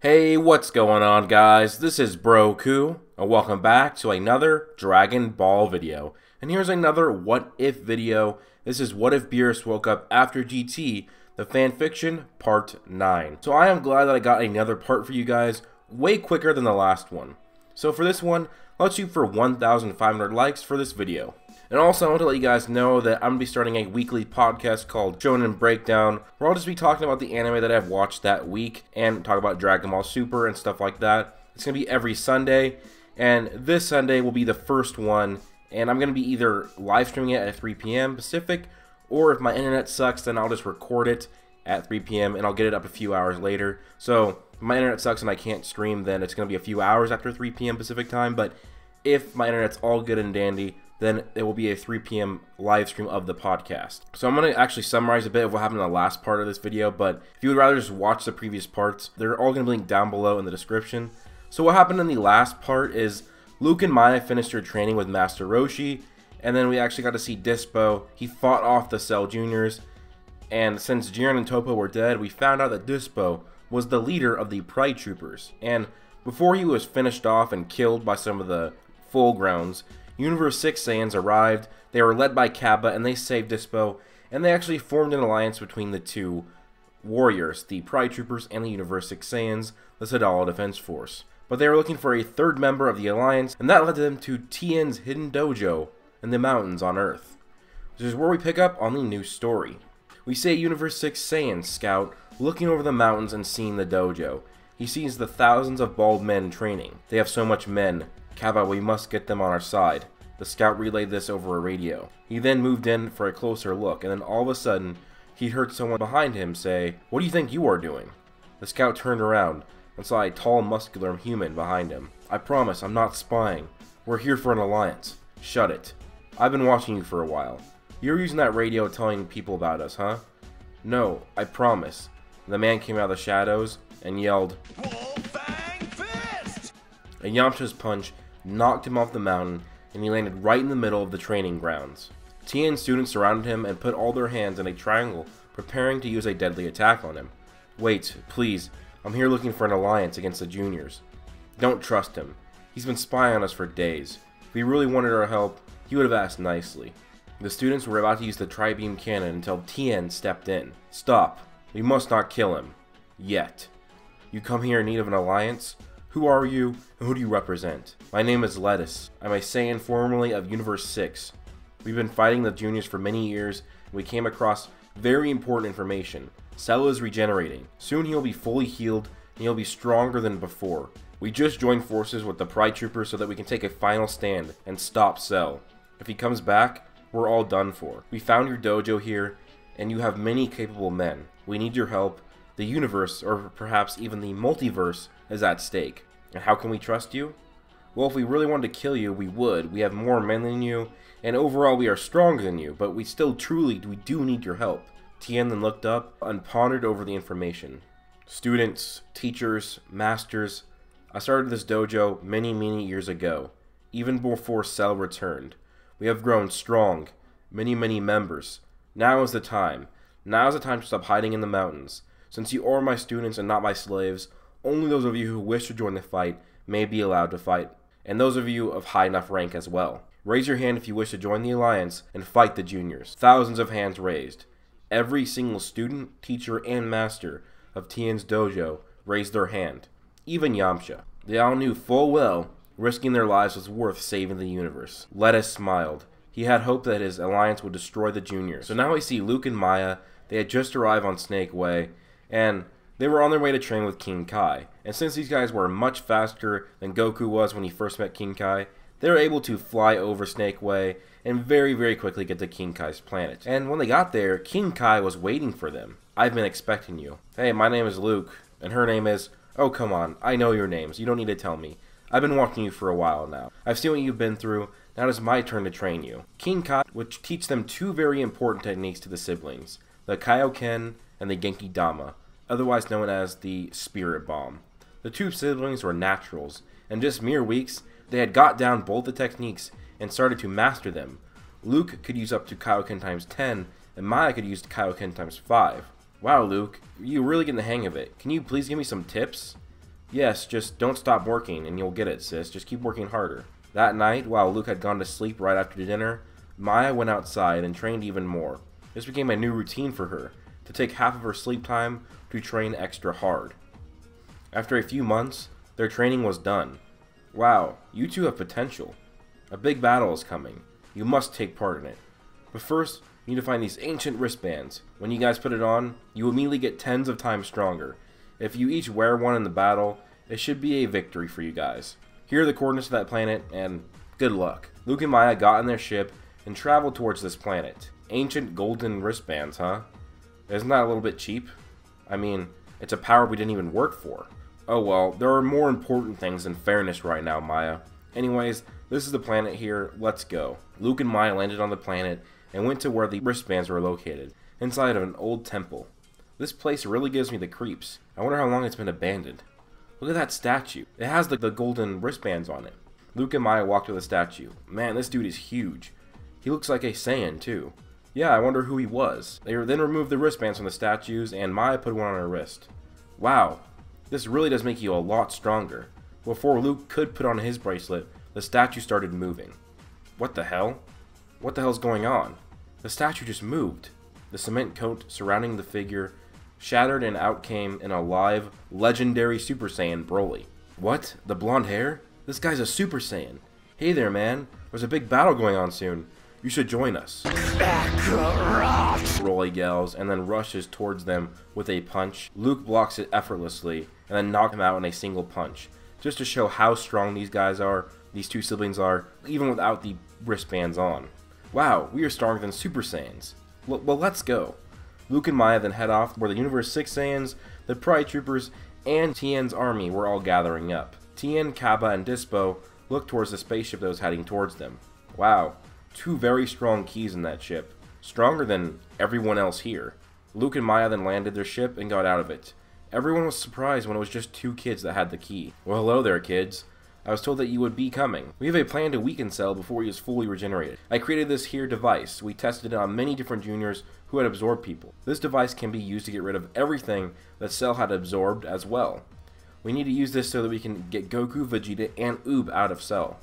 Hey, what's going on, guys? This is Broku, and welcome back to another Dragon Ball video. And here's another what if video. This is what if Beerus woke up after GT, the fanfiction part 9. So I am glad that I got another part for you guys way quicker than the last one. So for this one, let's shoot for 1,500 likes for this video. And also, I want to let you guys know that I'm going to be starting a weekly podcast called Shonen Breakdown, where I'll just be talking about the anime that I've watched that week, and talk about Dragon Ball Super and stuff like that. It's going to be every Sunday, and this Sunday will be the first one, and I'm going to be either live streaming it at 3 p.m. Pacific, or if my internet sucks, then I'll just record it at 3 p.m. and I'll get it up a few hours later. So, if my internet sucks and I can't stream, then it's going to be a few hours after 3 p.m. Pacific time, but if my internet's all good and dandy, then it will be a 3 p.m. live stream of the podcast. So I'm going to actually summarize a bit of what happened in the last part of this video, but if you would rather just watch the previous parts, they're all going to be linked down below in the description. So what happened in the last part is Luke and Maya finished their training with Master Roshi, and then we actually got to see Dispo. He fought off the Cell Juniors, and since Jiren and Toppo were dead, we found out that Dispo was the leader of the Pride Troopers. And before he was finished off and killed by some of the full grounds, Universe 6 Saiyans arrived. They were led by Kappa, and they saved Dispo, and they actually formed an alliance between the two warriors, the Pride Troopers and the Universe 6 Saiyans, the Sadala Defense Force. But they were looking for a third member of the alliance, and that led them to Tien's hidden dojo in the mountains on Earth. This is where we pick up on the new story. We see a Universe 6 Saiyan scout looking over the mountains and seeing the dojo. He sees the thousands of bald men training. They have so much men. Kappa, we must get them on our side. The scout relayed this over a radio. He then moved in for a closer look, and then all of a sudden, he heard someone behind him say, "What do you think you are doing?" The scout turned around and saw a tall, muscular human behind him. "I promise, I'm not spying. We're here for an alliance. Shut it. I've been watching you for a while. You're using that radio telling people about us, huh?" "No, I promise." The man came out of the shadows and yelled, "Wolfang Fist!" A Yamcha's punch knocked him off the mountain, and he landed right in the middle of the training grounds. Tien students surrounded him and put all their hands in a triangle, preparing to use a deadly attack on him. "Wait, please. I'm here looking for an alliance against the juniors." "Don't trust him. He's been spying on us for days. If he really wanted our help, he would have asked nicely." The students were about to use the tri-beam cannon until Tien stepped in. "Stop. We must not kill him. Yet. You come here in need of an alliance? Who are you, and who do you represent?" "My name is Lettuce. I'm a Saiyan formerly of Universe 6. We've been fighting the juniors for many years, and we came across very important information. Cell is regenerating. Soon he'll be fully healed, and he'll be stronger than before. We just joined forces with the Pride Troopers so that we can take a final stand and stop Cell. If he comes back, we're all done for. We found your dojo here, and you have many capable men. We need your help. The universe, or perhaps even the multiverse, is at stake. And how can we trust you? Well, if we really wanted to kill you, we would. We have more men than you, and overall we are stronger than you, but we do need your help." Tien then looked up and pondered over the information. "Students, teachers, masters, I started this dojo many years ago, even before Cell returned. We have grown strong, many members. Now is the time. Now is the time to stop hiding in the mountains. Since you are my students and not my slaves, only those of you who wish to join the fight may be allowed to fight, and those of you of high enough rank as well. Raise your hand if you wish to join the alliance and fight the juniors." Thousands of hands raised. Every single student, teacher, and master of Tien's dojo raised their hand. Even Yamcha. They all knew full well risking their lives was worth saving the universe. Lettuce smiled. He had hope that his alliance would destroy the juniors. So now we see Luke and Maya. They had just arrived on Snake Way, and they were on their way to train with King Kai. And since these guys were much faster than Goku was when he first met King Kai, they were able to fly over Snake Way and very quickly get to King Kai's planet. And when they got there, King Kai was waiting for them. "I've been expecting you." "Hey, my name is Luke, and her name is..." "Oh, come on. I know your names. You don't need to tell me. I've been watching you for a while now. I've seen what you've been through. Now it is my turn to train you." King Kai would teach them two very important techniques to the siblings, the Kaioken and the Genki Dama, otherwise known as the Spirit Bomb. The two siblings were naturals, and just mere weeks, they had got down both the techniques and started to master them. Luke could use up to Kaioken times 10, and Maya could use Kaioken times 5. "Wow, Luke, you're really getting the hang of it. Can you please give me some tips?" Yes, just don't stop working and you'll get it, sis. Just keep working harder. That night, while Luke had gone to sleep right after dinner, Maya went outside and trained even more. This became a new routine for her, to take half of her sleep time to train extra hard. After a few months, their training was done. Wow, you two have potential. A big battle is coming. You must take part in it. But first, you need to find these ancient wristbands. When you guys put it on, you immediately get tens of times stronger. If you each wear one in the battle, it should be a victory for you guys. Here are the coordinates of that planet, and good luck. Luke and Maya got in their ship and traveled towards this planet. Ancient golden wristbands, huh? Isn't that a little bit cheap? I mean, it's a power we didn't even work for. Oh well, there are more important things than fairness right now, Maya. Anyways, this is the planet here, let's go. Luke and Maya landed on the planet and went to where the wristbands were located, inside of an old temple. This place really gives me the creeps. I wonder how long it's been abandoned. Look at that statue. It has the golden wristbands on it. Luke and Maya walked to the statue. Man, this dude is huge. He looks like a Saiyan too. Yeah, I wonder who he was. They then removed the wristbands from the statues and Maya put one on her wrist. Wow, this really does make you a lot stronger. Before Luke could put on his bracelet, the statue started moving. What the hell? What the hell's going on? The statue just moved. The cement coat surrounding the figure shattered and out came an alive, legendary Super Saiyan Broly. What? The blonde hair? This guy's a Super Saiyan. Hey there, man. There's a big battle going on soon. You should join us. Broly yells and then rushes towards them with a punch. Luke blocks it effortlessly and then knocks him out in a single punch. Just to show how strong these guys are, these two siblings are, even without the wristbands on. Wow, we are stronger than Super Saiyans. Well, let's go. Luke and Maya then head off where the Universe 6 Saiyans, the Pride Troopers, and Tien's army were all gathering up. Tien, Kaba, and Dispo looked towards the spaceship that was heading towards them. Wow, two very strong keys in that ship. Stronger than everyone else here. Luke and Maya then landed their ship and got out of it. Everyone was surprised when it was just two kids that had the key. Well, hello there, kids. I was told that you would be coming. We have a plan to weaken Cell before he is fully regenerated. I created this here device. We tested it on many different juniors who had absorbed people. This device can be used to get rid of everything that Cell had absorbed as well. We need to use this so that we can get Goku, Vegeta, and Oob out of Cell.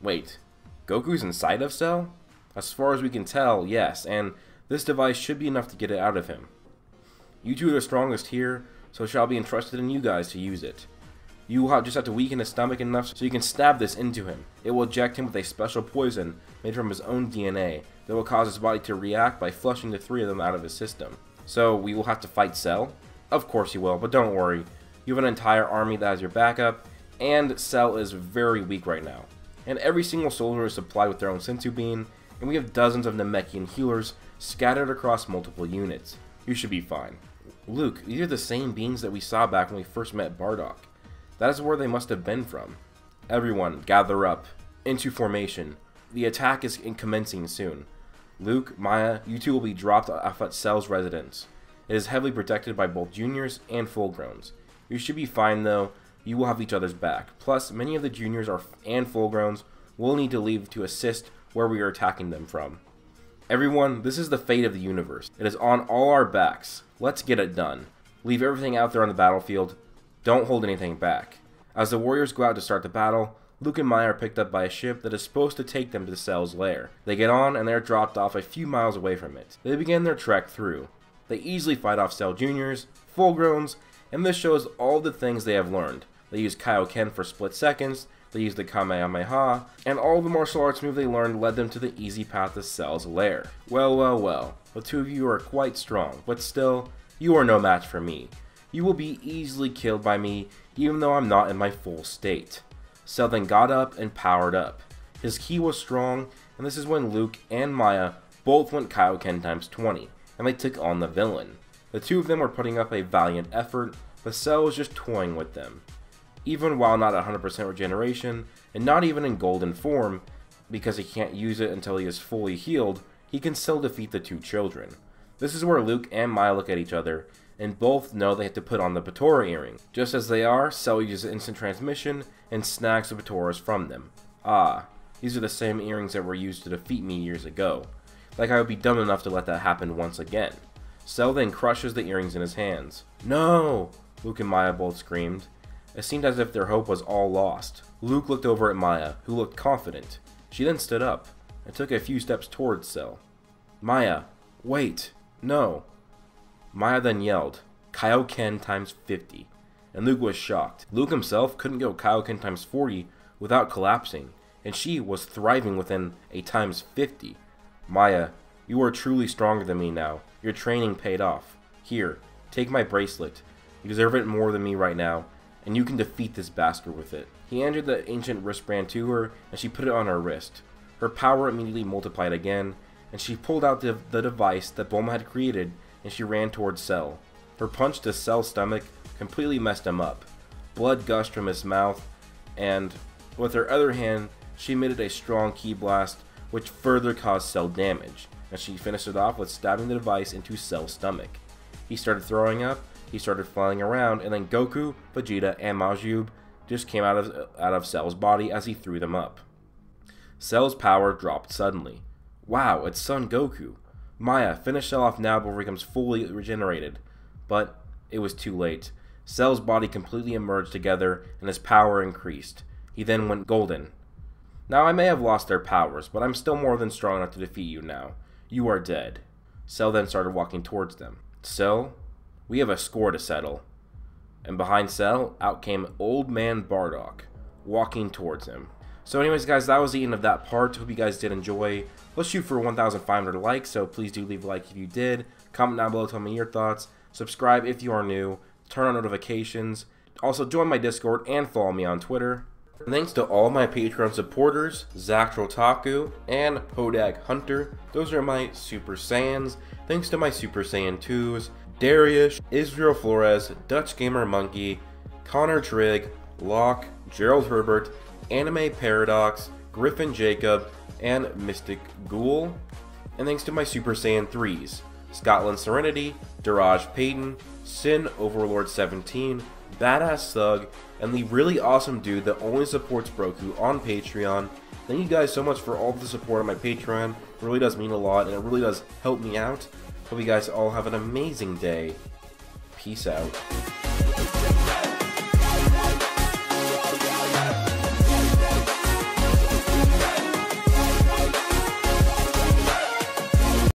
Wait, Goku's inside of Cell? As far as we can tell, yes, and this device should be enough to get it out of him. You two are the strongest here, so it shall be entrusted in you guys to use it. You will just have to weaken his stomach enough so you can stab this into him. It will inject him with a special poison made from his own DNA that will cause his body to react by flushing the three of them out of his system. So we will have to fight Cell? Of course you will, but don't worry. You have an entire army that has your backup, and Cell is very weak right now. And every single soldier is supplied with their own Senzu Bean, and we have dozens of Namekian healers scattered across multiple units. You should be fine. Luke, these are the same beans that we saw back when we first met Bardock. That is where they must have been from. Everyone, gather up. Into formation. The attack is commencing soon. Luke, Maya, you two will be dropped off at Cell's residence. It is heavily protected by both juniors and full-growns. You should be fine though. You will have each other's back. Plus, many of the juniors and full-growns will need to leave to assist where we are attacking them from. Everyone, this is the fate of the universe. It is on all our backs. Let's get it done. Leave everything out there on the battlefield. Don't hold anything back. As the warriors go out to start the battle, Luke and Maya are picked up by a ship that is supposed to take them to Cell's lair. They get on and they are dropped off a few miles away from it. They begin their trek through. They easily fight off Cell Juniors, full-growns, and this shows all the things they have learned. They use Kaioken for split seconds, they use the Kamehameha, and all the martial arts moves they learned led them to the easy path to Cell's lair. Well, the two of you are quite strong, but still, you are no match for me. You will be easily killed by me, even though I'm not in my full state. Cell then got up and powered up. His ki was strong, and this is when Luke and Maya both went Kaioken times 20, and they took on the villain. The two of them were putting up a valiant effort, but Cell was just toying with them. Even while not 100% regeneration, and not even in golden form, because he can't use it until he is fully healed, he can still defeat the two children. This is where Luke and Maya look at each other, and both know they have to put on the Batora earring. Just as they are, Cell uses instant transmission and snags the Batoras from them. Ah, these are the same earrings that were used to defeat me years ago. Like I would be dumb enough to let that happen once again. Cell then crushes the earrings in his hands. No! Luke and Maya both screamed. It seemed as if their hope was all lost. Luke looked over at Maya, who looked confident. She then stood up and took a few steps towards Cell. Maya, wait, no. Maya then yelled, Kaioken times 50, and Luke was shocked. Luke himself couldn't go Kaioken times 40 without collapsing, and she was thriving within a times 50. Maya, you are truly stronger than me now. Your training paid off. Here, take my bracelet. You deserve it more than me right now, and you can defeat this bastard with it. He handed the ancient wristband to her, and she put it on her wrist. Her power immediately multiplied again, and she pulled out the device that Bulma had created, and she ran towards Cell. Her punch to Cell's stomach completely messed him up. Blood gushed from his mouth, and with her other hand, she emitted a strong ki blast, which further caused Cell damage, and she finished it off with stabbing the device into Cell's stomach. He started throwing up, he started flying around, and then Goku, Vegeta, and Majub just came out of Cell's body as he threw them up. Cell's power dropped suddenly. Wow, it's Son Goku. Maya, finish Cell off now before he becomes fully regenerated. But it was too late. Cell's body completely emerged together and his power increased. He then went golden. Now I may have lost their powers, but I'm still more than strong enough to defeat you now. You are dead. Cell then started walking towards them. Cell, we have a score to settle. And behind Cell, out came Old Man Bardock, walking towards him. So anyways guys, that was the end of that part. Hope you guys did enjoy. Let's shoot for 1,500 likes, so please do leave a like if you did. Comment down below, tell me your thoughts. Subscribe if you are new. Turn on notifications. Also join my Discord and follow me on Twitter. Thanks to all my Patreon supporters, Zach Trotaku and Hodag Hunter. Those are my Super Saiyans. Thanks to my Super Saiyan 2s, Darius, Israel Flores, Dutch Gamer Monkey, Connor Trigg, Locke, Gerald Herbert, Anime Paradox, Griffin Jacob, and Mystic Ghoul. And thanks to my Super Saiyan 3s, Scotland Serenity, Daraj Payton, Sin Overlord 17, Badass Thug, and the really awesome dude that only supports Broku on Patreon. Thank you guys so much for all the support on my Patreon. It really does mean a lot, and it really does help me out. Hope you guys all have an amazing day. Peace out.